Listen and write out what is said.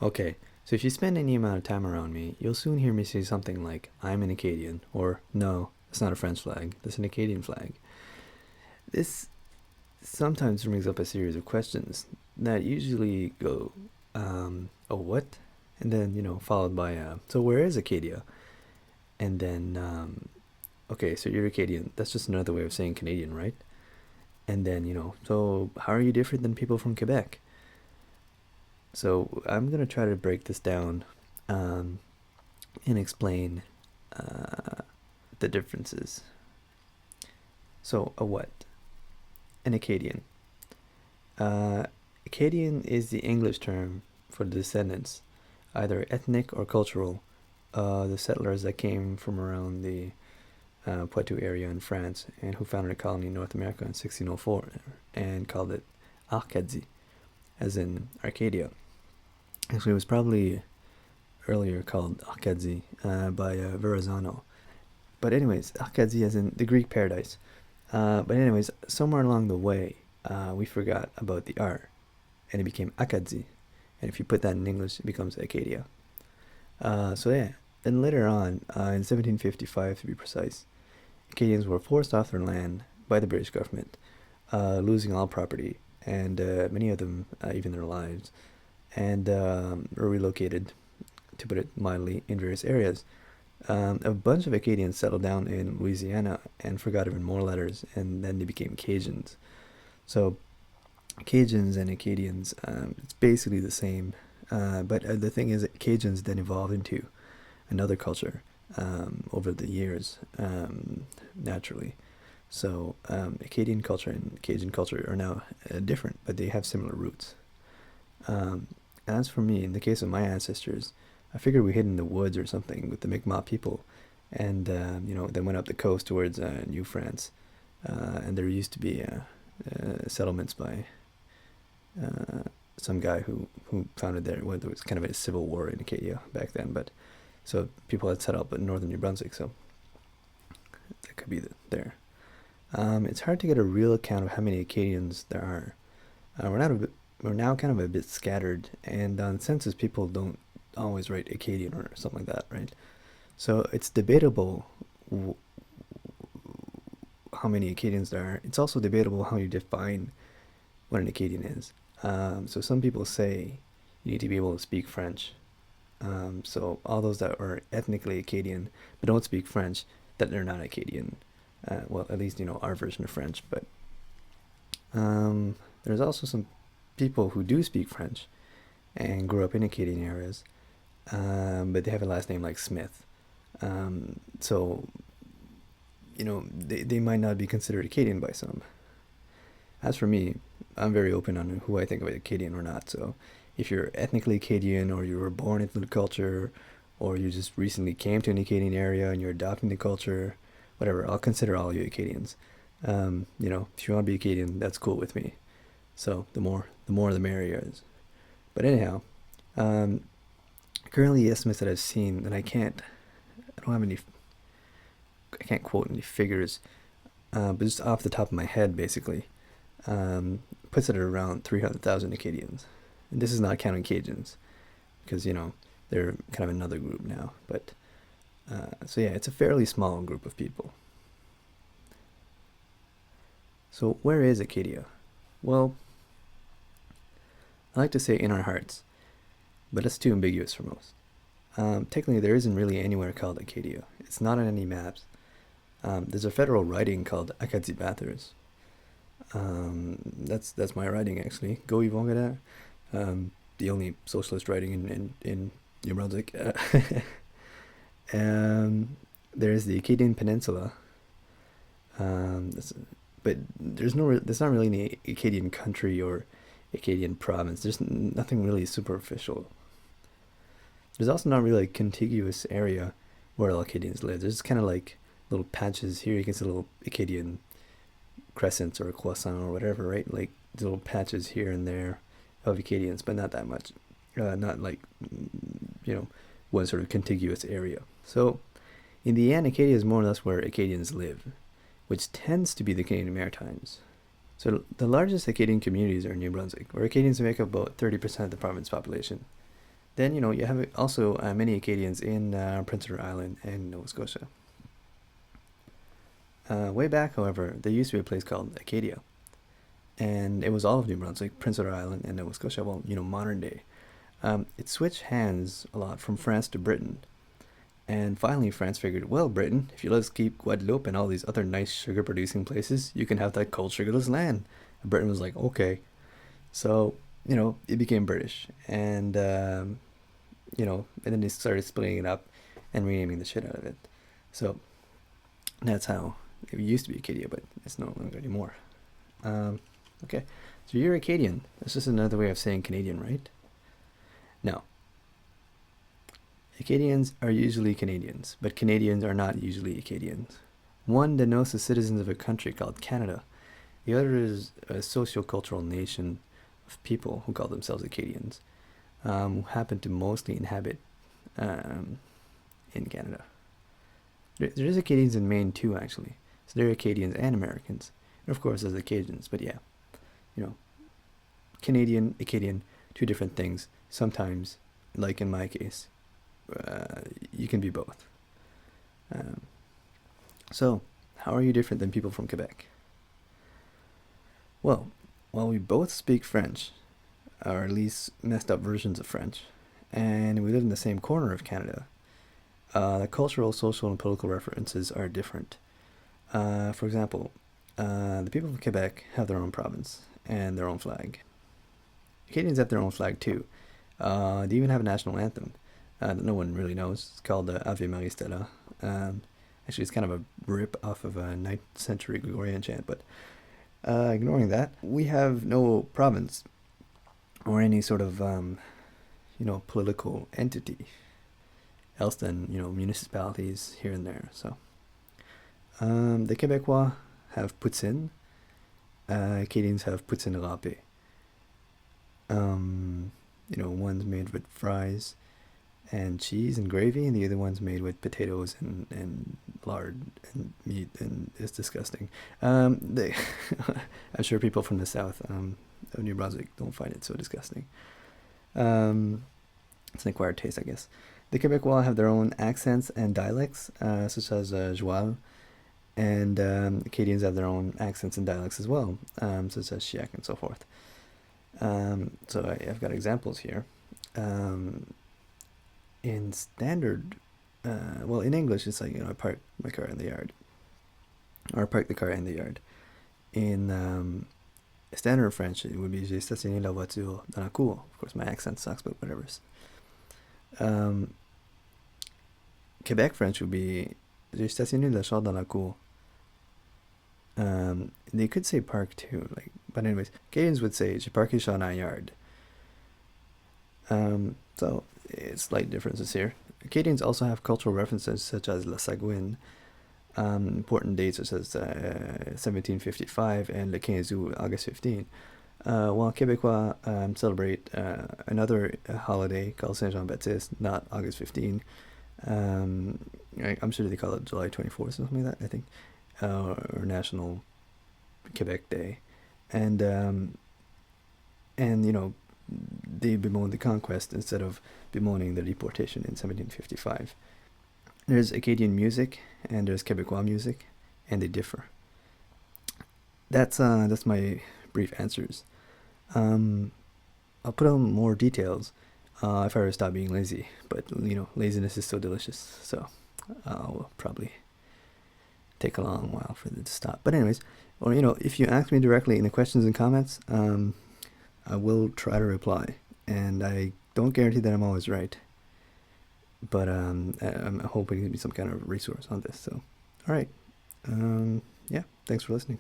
Okay, so if you spend any amount of time around me, you'll soon hear me say something like, I'm an Acadian, or no, that's not a French flag, that's an Acadian flag. This sometimes brings up a series of questions that usually go, oh, what? And then, followed by, so where is Acadia? And then, okay, so you're Acadian. That's just another way of saying Canadian, right? And then, so how are you different than people from Quebec? So I'm going to try to break this down um, and explain uh, the differences. So, a what? An Acadian. Uh, Acadian is the English term for the descendants, either ethnic or cultural, the settlers that came from around the Poitou area in France and who founded a colony in North America in 1604 and called it Acadie, as in Arcadia. Actually, it was probably earlier called Acadie by Verrazano. But anyways, Acadie as in the Greek paradise. But anyways, somewhere along the way, we forgot about the R, and it became Acadie. And if you put that in English, it becomes Acadia. So yeah, then later on, in 1755 to be precise, Acadians were forced off their land by the British government, losing all property, and many of them even their lives, and were relocated, to put it mildly, in various areas. A bunch of Acadians settled down in Louisiana and forgot even more letters, and then they became Cajuns. So Cajuns and Acadians, it's basically the same. But the thing is, that Cajuns then evolved into another culture over the years, naturally. So Acadian culture and Cajun culture are now different, but they have similar roots. Um, as for me, in the case of my ancestors, I figured we hid in the woods or something with the Mi'kmaq people, and then went up the coast towards New France, and there used to be settlements by uh, some guy who founded there. Well, there was kind of a civil war in Acadia back then, but so people had set up in northern New Brunswick, so that could be there. It's hard to get a real account of how many Acadians there are. We're now kind of a bit scattered, and on census people don't always write Acadian or something like that, right? So it's debatable how many Acadians there are. It's also debatable how you define what an Acadian is. So some people say you need to be able to speak French. So all those that are ethnically Acadian but don't speak French, that they're not Acadian. Well, at least our version of French. But there's also some people who do speak French and grew up in Acadian areas, but they have a last name like Smith. So they might not be considered Acadian by some. As for me, I'm very open on who I think of as Acadian or not. So if you're ethnically Acadian, or you were born into the culture, or you just recently came to an Acadian area and you're adopting the culture, whatever, I'll consider all you Acadians. If you want to be Acadian, that's cool with me. So the more the merrier. But anyhow, um, currently the estimates that I've seen, and I don't have any, I can't quote any figures, but just off the top of my head, basically, puts it at around 300,000 Acadians. And this is not counting Cajuns, because they're kind of another group now. But so yeah, it's a fairly small group of people. So where is Acadia? Well, I like to say in our hearts, but that's too ambiguous for most. Technically, there isn't really anywhere called Acadia. It's not on any maps. There's a federal writing called Acadie Bathurst. That's my writing actually. Go Yvonne, the only socialist writing in New Brunswick. There's the Acadian Peninsula. That's, but there's not really any Acadian country or Acadian province. There's nothing really superficial. There's also not really a contiguous area where all Acadians live. There's kind of like little patches here. You can see little Acadian crescents or croissant or whatever, right? Like little patches here and there of Acadians, but not that much. Not like one sort of contiguous area. So in the end, Acadia is more or less where Acadians live, which tends to be the Canadian Maritimes. So the largest Acadian communities are in New Brunswick, where Acadians make up about 30% of the province population. Then you have also many Acadians in Prince Edward Island and Nova Scotia. Way back, however, there used to be a place called Acadia, and it was all of New Brunswick, Prince Edward Island, and Nova Scotia. Well, modern day. It switched hands a lot from France to Britain, and finally France figured, well, Britain, if you let us keep Guadeloupe and all these other nice sugar-producing places, you can have that cold sugarless land. And Britain was like, okay. So it became British, and then they started splitting it up and renaming the shit out of it. So that's how it used to be Acadia, but it's no longer anymore. Okay, so you're Acadian. That's just another way of saying Canadian, right? No. Acadians are usually Canadians, but Canadians are not usually Acadians. One denotes the citizens of a country called Canada. The other is a socio-cultural nation of people who call themselves Acadians, who happen to mostly inhabit in Canada. There is Acadians in Maine too, actually. So there are Acadians and Americans. And of course, there's Cajuns, but yeah, Canadian, Acadian, two different things. Sometimes, like in my case, you can be both. So, how are you different than people from Quebec? Well, while we both speak French, or at least messed up versions of French, and we live in the same corner of Canada, the cultural, social, and political references are different. For example, the people of Quebec have their own province and their own flag. Acadians have their own flag too. They even have a national anthem that no one really knows. It's called Ave Maria Stella. Actually, it's kind of a rip off of a 9th century Gregorian chant, but ignoring that, we have no province or any sort of political entity else than municipalities here and there. So the Québécois have poutine. Acadians have poutine râpé. One's made with fries and cheese and gravy, and the other one's made with potatoes and lard and meat, and it's disgusting. I'm sure people from the south of New Brunswick don't find it so disgusting. It's an acquired taste, I guess. The Quebecois have their own accents and dialects, such as Joual, and Acadians have their own accents and dialects as well, such as Chiac and so forth. So I've got examples here. In standard, in English, it's like, I park my car in the yard, or park the car in the yard. In standard French, it would be j'ai stationné la voiture dans la cour. Of course, my accent sucks, but whatever. Quebec French would be j'ai stationné le char dans la cour. They could say park too, but anyways, Acadians would say j'ai parqué le char dans la yard. So it's slight differences here. Acadians also have cultural references such as La Sagouine, important dates such as 1755 and Le 15 août, August 15. While Québécois celebrate another holiday called Saint Jean Baptiste, not August 15. I'm sure they call it July 24th or something like that, I think, or National Quebec Day, and they bemoan the conquest instead of bemoaning the deportation in 1755. There's Acadian music and there's Quebecois music, and they differ. That's my brief answers. I'll put on more details if I ever stop being lazy, but laziness is so delicious, so I'll probably take a long while for it to stop. But anyways, if you ask me directly in the questions and comments, I will try to reply, and I don't guarantee that I'm always right, but I'm hoping to be some kind of resource on this. So, all right, yeah, thanks for listening.